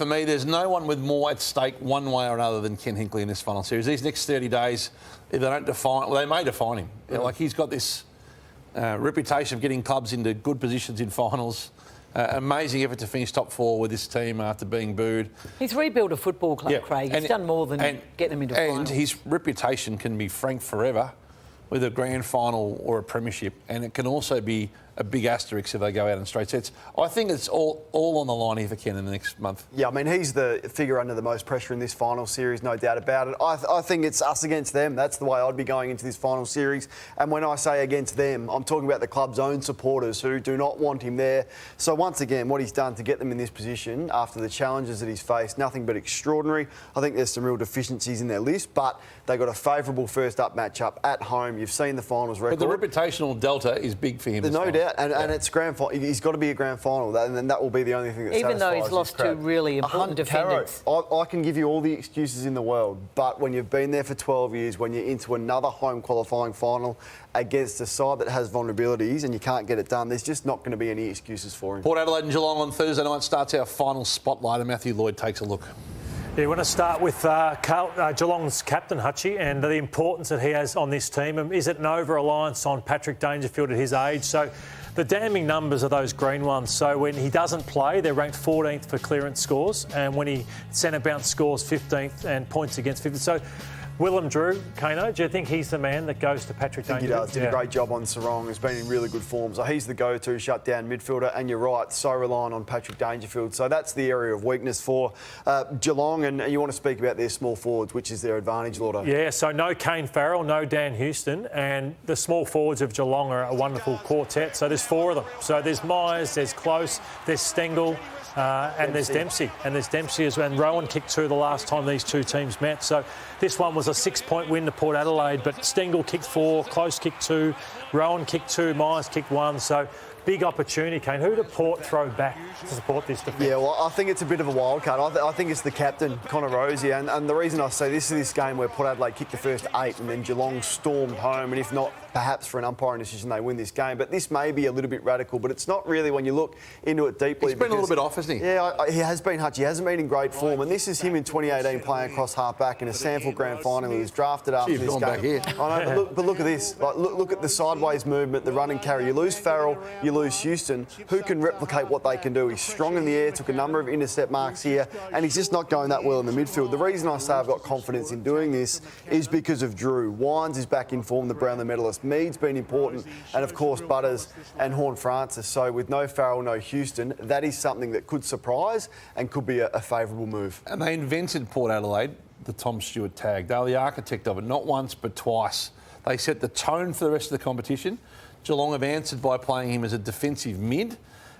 for me, there's no one with more at stake one way or another than Ken Hinkley in this final series. These next 30 days, if they don't define... Well, they may define him. Like, he's got this reputation of getting clubs into good positions in finals. Amazing effort to finish top 4 with this team after being booed. He's rebuilt a football club, Craig. He's done more than get them into finals. And his reputation can be franked forever with a grand final or a premiership, and it can also be a big asterisk if they go out in straight sets. I think it's all on the line here for Ken in the next month. Yeah, I mean, he's the figure under the most pressure in this final series, no doubt about it. I think it's us against them. That's the way I'd be going into this final series. And when I say against them, I'm talking about the club's own supporters who do not want him there. So once again, what he's done to get them in this position after the challenges that he's faced, nothing but extraordinary. I think there's some real deficiencies in their list, but they got a favourable first-up matchup at home. You've seen the finals record. But the reputational delta is big for him. No doubt. And it's grand final. He's got to be a grand final, and then that will be the only thing that even satisfies though he's lost two really important defenders. I can give you all the excuses in the world, but when you've been there for 12 years, when you're into another home qualifying final against a side that has vulnerabilities and you can't get it done, there's just not going to be any excuses for him. Port Adelaide and Geelong on Thursday night starts our final spotlight, and Matthew Lloyd takes a look. Yeah, we want to start with Geelong's captain, Hutchie, and the importance that he has on this team. And is it an over-reliance on Patrick Dangerfield at his age? So the damning numbers are those green ones. So when he doesn't play, they're ranked 14th for clearance scores, and when he centre bounce scores 15th and points against 50th. So Willem Drew, Curnow, do you think he's the man that goes to Patrick Dangerfield? He does. Did a great job on Sarong. Has been in really good form. So he's the go-to shut-down midfielder. And you're right, so reliant on Patrick Dangerfield. So that's the area of weakness for Geelong. And you want to speak about their small forwards, which is their advantage, Lordo. Yeah, so no Kane Farrell, no Dan Houston. And the small forwards of Geelong are a wonderful quartet. So there's 4 of them. So there's Myers, there's Close, there's Stengel, and there's Dempsey. And there's Dempsey as well. And Rowan kicked 2 the last time these two teams met. So this one was a 6-point win to Port Adelaide, but Stengel kicked 4, Close kicked 2, Rowan kicked 2, Myers kicked 1. So big opportunity, Kane. Who did Port throw back to support this defence? Yeah, well, I think it's a bit of a wild card. I think it's the captain, Connor Rosie. And the reason I say this is this game where Port Adelaide kicked the first 8 and then Geelong stormed home. And if not, perhaps for an umpiring decision, they win this game. But this may be a little bit radical, but it's not really when you look into it deeply. He's been a little bit off, hasn't he? Yeah, he has been, Hutch. He hasn't been in great form. And this is him in 2018 playing across half-back in a Sanford grand final. He was drafted after this game. Back here. I know, but look at this. Like, look at the sideways movement, the run and carry. You lose Farrell, you lose Houston. Who can replicate what they can do? He's strong in the air, took a number of intercept marks here, and he's just not going that well in the midfield. The reason I say I've got confidence in doing this is because of Drew. Wines is back in form, the Brownlow medalist. Mead's been important, and of course Butters and Horne-Francis. So with no Farrell, no Houston, that is something that could surprise and could be a favourable move. And they invented Port Adelaide, the Tom Stewart tag. They were the architect of it, not once but twice. They set the tone for the rest of the competition. Geelong have answered by playing him as a defensive mid,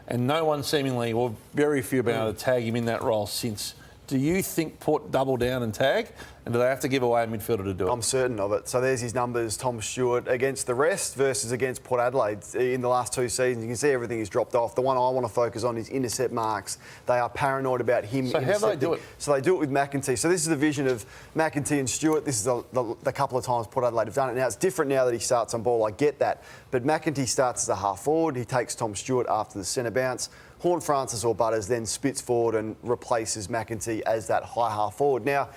and no one seemingly, or very few, have been able to tag him in that role since. Do you think Port double down and tag? And do they have to give away a midfielder to do it? I'm certain of it. So there's his numbers, Tom Stewart against the rest versus against Port Adelaide in the last 2 seasons. You can see everything is dropped off. The one I want to focus on is intercept marks. They are paranoid about him. So how do they do it? So they do it with McEntee. So this is the vision of McEntee and Stewart. This is the couple of times Port Adelaide have done it. Now it's different now that he starts on ball. I get that. But McEntee starts as a half forward. He takes Tom Stewart after the centre bounce. Horne-Francis or Butters then spits forward and replaces McEntee as that high half forward. Now,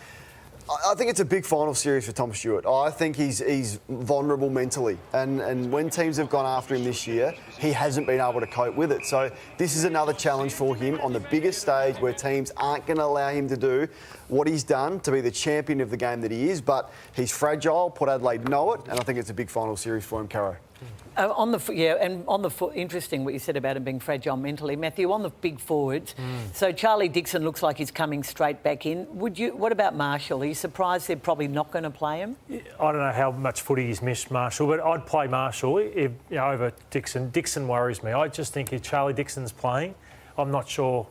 I think it's a big final series for Tom Stewart. I think he's vulnerable mentally. And when teams have gone after him this year, he hasn't been able to cope with it. So this is another challenge for him on the biggest stage where teams aren't going to allow him to do what he's done to be the champion of the game that he is. But he's fragile. Port Adelaide know it. And I think it's a big final series for him, Caro. Interesting what you said about him being fragile mentally, Matthew. On the big forwards, so Charlie Dixon looks like he's coming straight back in. What about Marshall? Are you surprised they're probably not going to play him? I don't know how much footy he's missed, Marshall, but I'd play Marshall over Dixon. Dixon worries me. I just think if Charlie Dixon's playing, I'm not sure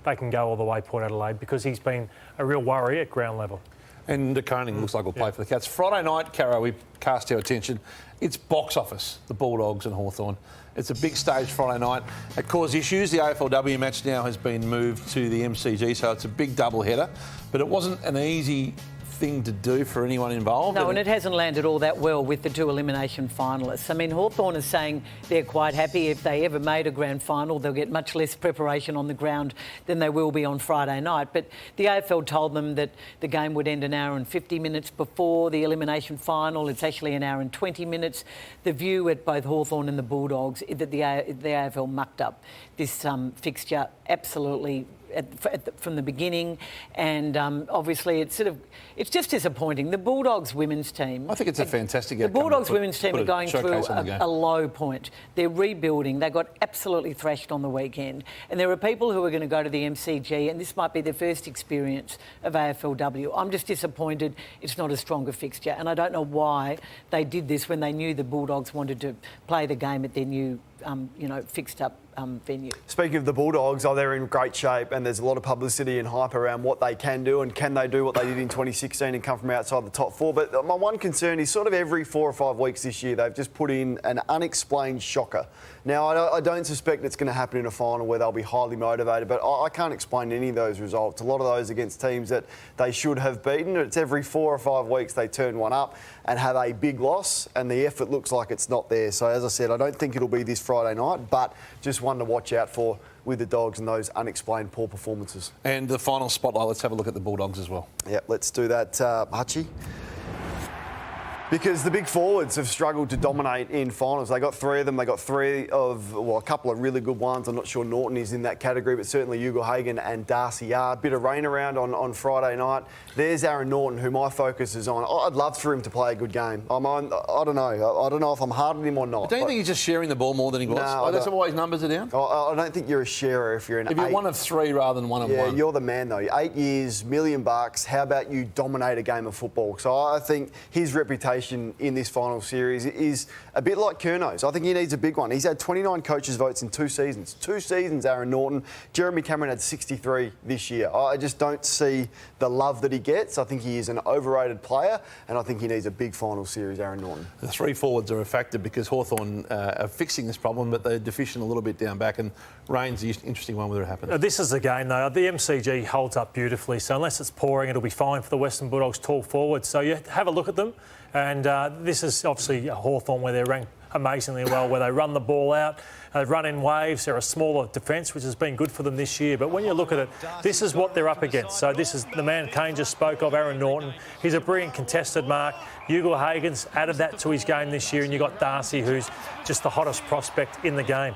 they can go all the way Port Adelaide because he's been a real worry at ground level. And De Koning looks like we'll play for the Cats. Friday night, Caro, we cast our attention. It's box office, the Bulldogs and Hawthorne. It's a big stage Friday night. It caused issues. The AFLW match now has been moved to the MCG, so it's a big double header. But it wasn't an easy thing to do for anyone involved. No, and it hasn't landed all that well with the 2 elimination finalists. I mean, Hawthorne is saying they're quite happy if they ever made a grand final, they'll get much less preparation on the ground than they will be on Friday night. But the AFL told them that the game would end an hour and 50 minutes before the elimination final. It's actually an hour and 20 minutes. The view at both Hawthorne and the Bulldogs is that the AFL mucked up this fixture absolutely from the beginning, and obviously it's just disappointing. The Bulldogs women's team, I think it's a fantastic outcome. The Bulldogs women's team are going through a low point. They're rebuilding. They got absolutely thrashed on the weekend, and there are people who are going to go to the MCG, and this might be their first experience of AFLW. I'm just disappointed it's not a stronger fixture, and I don't know why they did this when they knew the Bulldogs wanted to play the game at their new fixed up venue. Speaking of the Bulldogs, they're in great shape, and there's a lot of publicity and hype around what they can do, and can they do what they did in 2016 and come from outside the top 4. But my one concern is sort of every 4 or 5 weeks this year, they've just put in an unexplained shocker. Now, I don't suspect it's going to happen in a final where they'll be highly motivated, but I can't explain any of those results. A lot of those against teams that they should have beaten. It's every 4 or 5 weeks they turn one up and have a big loss, and the effort looks like it's not there. So, as I said, I don't think it'll be this Friday night, but just one to watch out for with the Dogs and those unexplained poor performances. And the final spotlight, let's have a look at the Bulldogs as well. Yeah, let's do that, Hutchie. Because the big forwards have struggled to dominate in finals. They got 3 of them. They got a couple of really good ones. I'm not sure Norton is in that category, but certainly Ugle-Hagan and Darcy Yard. Bit of rain around on Friday night. There's Aaron Norton, who my focus is on. I'd love for him to play a good game. I don't know. I don't know if I'm hard on him or not. Don't you think he's just sharing the ball more than he was? No, That's why his numbers are down? I don't think you're a sharer if you're If you're 1 of 3 rather than 1 of 1. Yeah, you're the man, though. 8 years, $1 million. How about you dominate a game of football? So I think his reputation in this final series is a bit like Curnow's. I think he needs a big one. He's had 29 coaches' votes in 2 seasons. 2 seasons, Aaron Norton. Jeremy Cameron had 63 this year. I just don't see the love that he gets. I think he is an overrated player, and I think he needs a big final series, Aaron Norton. The 3 forwards are a factor because Hawthorne are fixing this problem, but they're deficient a little bit down back, and rain's the interesting one whether it happens. This is the game, though. The MCG holds up beautifully, so unless it's pouring, it'll be fine for the Western Bulldogs tall forwards. So you have a look at them. And this is obviously Hawthorne, where they're ranked amazingly well, where they run the ball out, they run in waves. They're a smaller defence, which has been good for them this year. But when you look at it, this is what they're up against. So this is the man Kane just spoke of, Aaron Norton. He's a brilliant contested mark. Ugle-Hagan's added that to his game this year, and you've got Darcy, who's just the hottest prospect in the game.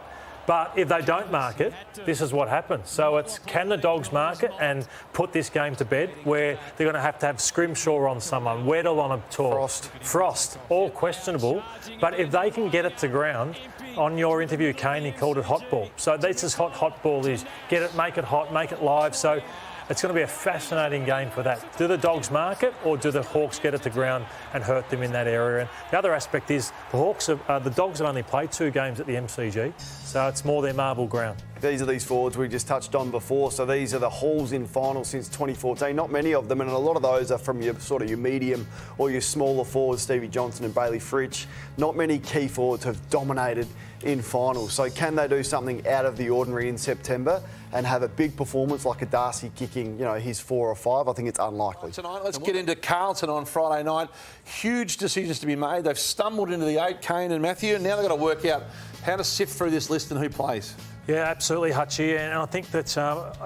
But if they don't mark it, this is what happens. So it's, can the Dogs mark it and put this game to bed, where they're going to have Scrimshaw on someone, Weddle on a tour, Frost, all questionable. But if they can get it to ground, on your interview, Kane, he called it hot ball. So this is hot ball is. Get it, make it hot, make it live. So it's going to be a fascinating game for that. Do the Dogs mark it, or do the Hawks get it to ground and hurt them in that area? And the other aspect is the Dogs have only played 2 games at the MCG, so it's more their marble ground. These are these forwards we just touched on before. So these are the hauls in finals since 2014. Not many of them, and a lot of those are from your medium or your smaller forwards, Stevie Johnson and Bailey Fritsch. Not many key forwards have dominated in finals. So can they do something out of the ordinary in September and have a big performance like a Darcy kicking, his 4 or 5? I think it's unlikely. Tonight, let's get into Carlton on Friday night. Huge decisions to be made. They've stumbled into the 8, Kane and Matthew, and now they've got to work out how to sift through this list and who plays. Yeah, absolutely, Hutchie, and I think that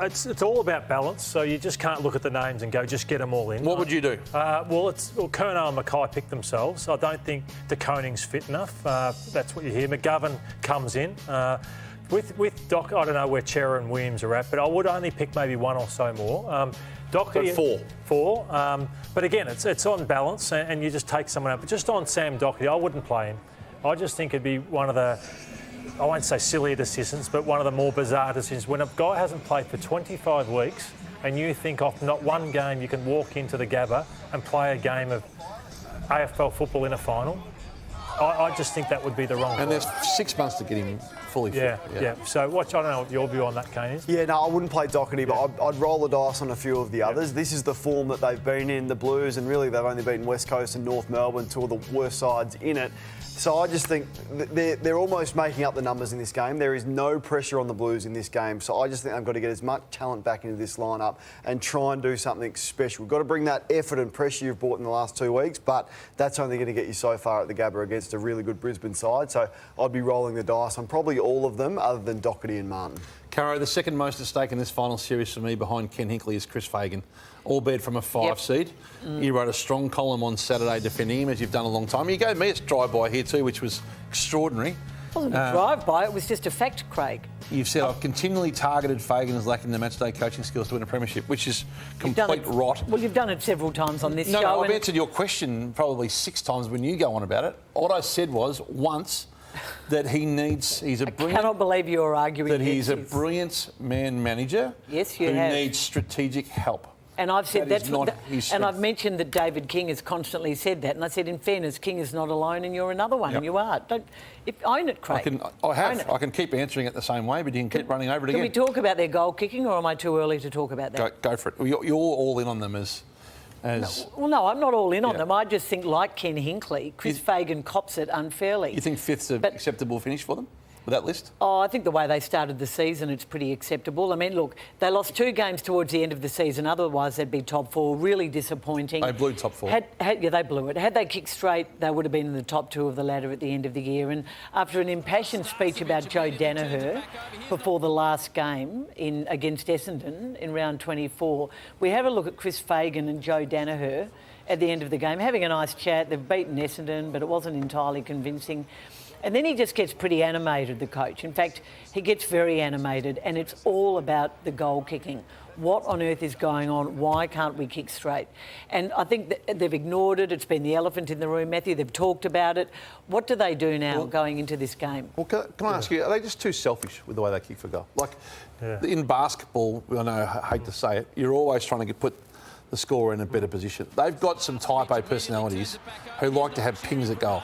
it's all about balance, so you just can't look at the names and go, just get them all in. What would you do? Curnow and Mackay pick themselves. I don't think de Koning's fit enough. That's what you hear. McGovern comes in. With Doc, I don't know where Chera and Williams are at, but I would only pick maybe 1 or so more. Doherty, 4. But again, it's on balance, and you just take someone out. But just on Sam Doherty, I wouldn't play him. I just think it'd be one of the, I won't say sillier decisions, but one of the more bizarre decisions. When a guy hasn't played for 25 weeks and you think off not one game you can walk into the Gabba and play a game of AFL football in a final, I just think that would be the wrong call. And there's 6 months to get him fully fit. Yeah. So I don't know what your view on that, Kane, is. Yeah, no, I wouldn't play Doherty, but I'd roll the dice on a few of the others. This is the form that they've been in, the Blues, and really they've only beaten West Coast and North Melbourne, two of the worst sides in it. So I just think they're almost making up the numbers in this game. There is no pressure on the Blues in this game. So I just think they've got to get as much talent back into this lineup and try and do something special. We've got to bring that effort and pressure you've brought in the last 2 weeks, but that's only going to get you so far at the Gabba against a really good Brisbane side. So I'd be rolling the dice on probably all of them other than Doherty and Martin. Caro, the second most at stake in this final series for me behind Ken Hinkley is Chris Fagan, albeit from a 5 seed. You wrote a strong column on Saturday defending him, as you've done a long time. You gave me a drive-by here too, which was extraordinary. It wasn't a drive-by, it was just a fact, Craig. You've said I've continually targeted Fagan as lacking the matchday coaching skills to win a premiership, which is complete rot. Well, you've done it several times on this show. No, I've answered your question probably 6 times when you go on about it. What I said was once that he's a brilliant... I cannot believe you're arguing that he's a brilliant man manager. Yes, you have. Who needs strategic help. And I've said that's not his strength. And I've mentioned that David King has constantly said that. And I said, in fairness, King is not alone and you're another one. Yep. And you are. Own it, Craig. I can keep answering it the same way, but you can keep running over it again. Can we talk about their goal kicking, or am I too early to talk about that? Go for it. You're all in on them as... No, I'm not all in on them. I just think, like Ken Hinkley, Chris Fagan cops it unfairly. You think fifth's an acceptable finish for them with that list? Oh, I think the way they started the season, it's pretty acceptable. I mean, look, they lost 2 games towards the end of the season. Otherwise, they'd be top 4. Really disappointing. They blew top 4. Yeah, they blew it. Had they kicked straight, they would have been in the top 2 of the ladder at the end of the year. And after an impassioned speech about Joe Danaher before the last game against Essendon in round 24, we have a look at Chris Fagan and Joe Danaher at the end of the game, having a nice chat. They've beaten Essendon, but it wasn't entirely convincing. And then he just gets pretty animated, the coach. In fact, he gets very animated, and it's all about the goal kicking. What on earth is going on? Why can't we kick straight? And I think that they've ignored it. It's been the elephant in the room, Matthew. They've talked about it. What do they do now going into this game? Well, can I ask you, are they just too selfish with the way they kick for goal? Like, in basketball, I know, I hate to say it, you're always trying to put the scorer in a better position. They've got some type A personalities who like to have pings at goal.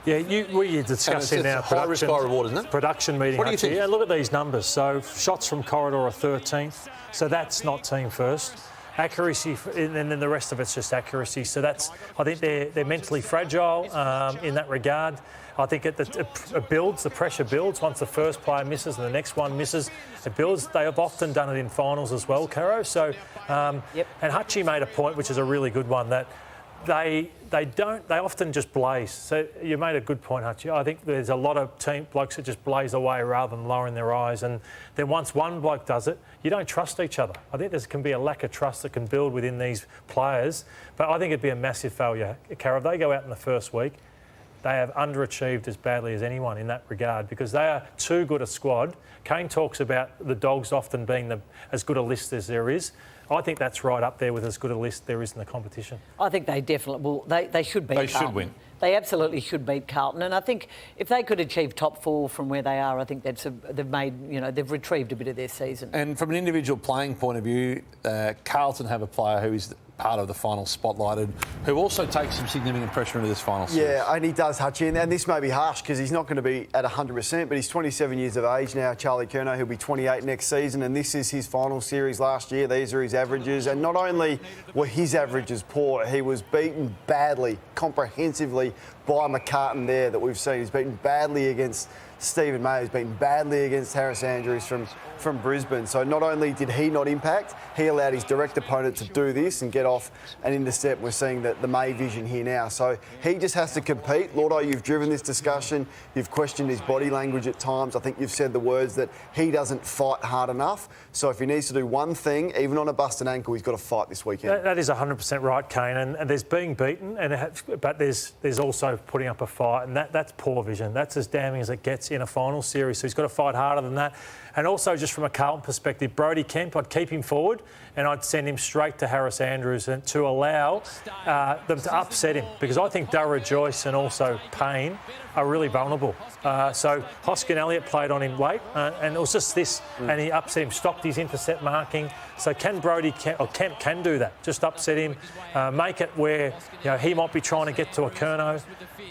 Yeah, we're discussing our high risk, high reward, isn't it? Production meeting. What do you think? Yeah, look at these numbers. So shots from corridor are 13th. So that's not team first. Accuracy, and then the rest of it's just accuracy. So I think they're mentally fragile in that regard. I think it builds, the pressure builds once the first player misses and the next one misses. It builds. They have often done it in finals as well, Caro. So, and Hutchie made a point, which is a really good one, that they often just blaze. So you made a good point, Hutchie. I think there's a lot of team blokes that just blaze away rather than lowering their eyes. And then once one bloke does it, you don't trust each other. I think there can be a lack of trust that can build within these players. But I think it'd be a massive failure. Caro, if they go out in the first week, they have underachieved as badly as anyone in that regard because they are too good a squad. Kane talks about the Dogs often being as good a list as there is. I think that's right up there with as good a list there is in the competition. I think they definitely will. They should beat Carlton. They should win. They absolutely should beat Carlton, and I think if they could achieve top 4 from where they are, I think they've retrieved a bit of their season. And from an individual playing point of view, Carlton have a player who is part of the final spotlighted, who also takes some significant pressure into this final series. Yeah, and he does, Hutchie, and this may be harsh because he's not going to be at 100%, but he's 27 years of age now, Charlie Curnow. He'll be 28 next season, and this is his final series last year. These are his averages, and not only were his averages poor, he was beaten badly, comprehensively by McCartan there that we've seen. He's beaten badly against Stephen May, he's beaten badly against Harris Andrews from Brisbane. So not only did he not impact, he allowed his direct opponent to do this and get off and intercept. We're seeing the May vision here now. So he just has to compete. Lordo, you've driven this discussion. You've questioned his body language at times. I think you've said the words that he doesn't fight hard enough. So if he needs to do one thing, even on a busted ankle, he's got to fight this weekend. That is 100% right, Kane. And there's being beaten, but there's also putting up a fight. And that's poor vision. That's as damning as it gets. in a final series, so he's got to fight harder than that. And also, just from a Carlton perspective, Brodie Kemp, I'd keep him forward and I'd send him straight to Harris Andrews and to allow them to upset him, because I think Darragh Joyce and also Payne are really vulnerable. So Hoskin Elliott played on him late, and it was just this, and he upset him, stopped his intercept marking. So can Kemp can do that? Just upset him, make it where he might be trying to get to a Curnow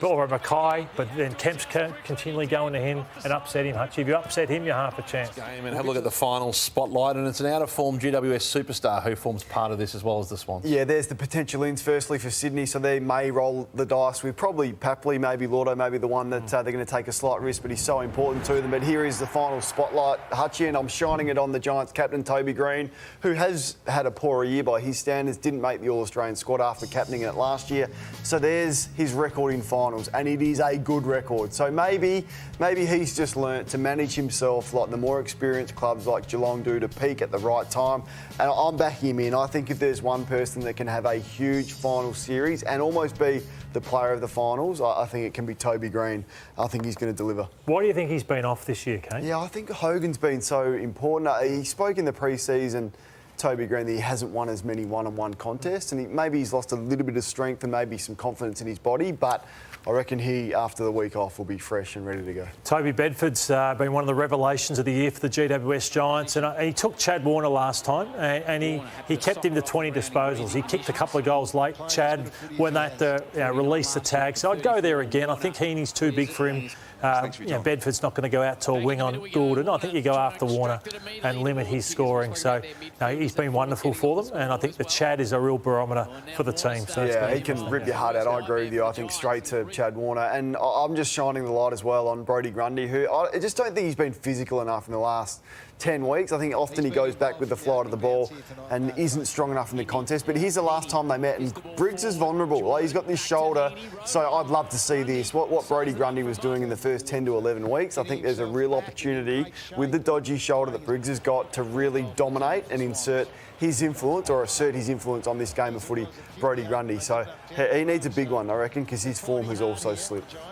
or a Mackay, but then Kemp's continually going to him and upset him. Hutch, if you upset him, you're half a chance. Game, and have a look at the final spotlight, and it's an out-of-form GWS superstar who forms part of this as well as the Swans. Yeah, there's the potential ins firstly for Sydney, so they may roll the dice with probably Papley, maybe Lordo, maybe the one that they're going to take a slight risk, but he's so important to them. But here is the final spotlight, Hutchie, and I'm shining it on the Giants captain, Toby Greene, who has had a poorer year by his standards, didn't make the All-Australian squad after captaining it last year. So there's his record in finals, and it is a good record. So maybe he's just learnt to manage himself like the more experienced clubs like Geelong do, to peak at the right time. And I'm backing him in. I think if there's one person that can have a huge final series and almost be the player of the finals, I think it can be Toby Greene. I think he's going to deliver. Why do you think he's been off this year, Kane? Yeah, I think Hogan's been so important. He spoke in the pre-season, Toby Greene, that he hasn't won as many one-on-one contests, and maybe he's lost a little bit of strength and maybe some confidence in his body, but I reckon he, after the week off, will be fresh and ready to go. Toby Bedford's been one of the revelations of the year for the GWS Giants, and he took Chad Warner last time, and he kept him to 20 disposals. He kicked a couple of goals late, Chad, when they had to release the tag. So I'd go there again. I think Heaney's too big for him. Bedford's not going to go out to a wing on Goulden. I think you go after Warner and limit his scoring. So he's been wonderful for them, and I think the Chad is a real barometer for the team. So yeah, he can rip your heart out. I agree with you. I think straight to Chad Warner. And I'm just shining the light as well on Brodie Grundy, who I just don't think he's been physical enough in the last 10 weeks. I think often he goes back with the flight of the ball and isn't strong enough in the contest. But here's the last time they met, and Briggs is vulnerable. Like, he's got this shoulder, so I'd love to see this. What Brodie Grundy was doing in the first 10 to 11 weeks, I think there's a real opportunity with the dodgy shoulder that Briggs has got to really dominate and insert his influence or assert his influence on this game of footy, Brodie Grundy. So he needs a big one, I reckon, because his form has also slipped.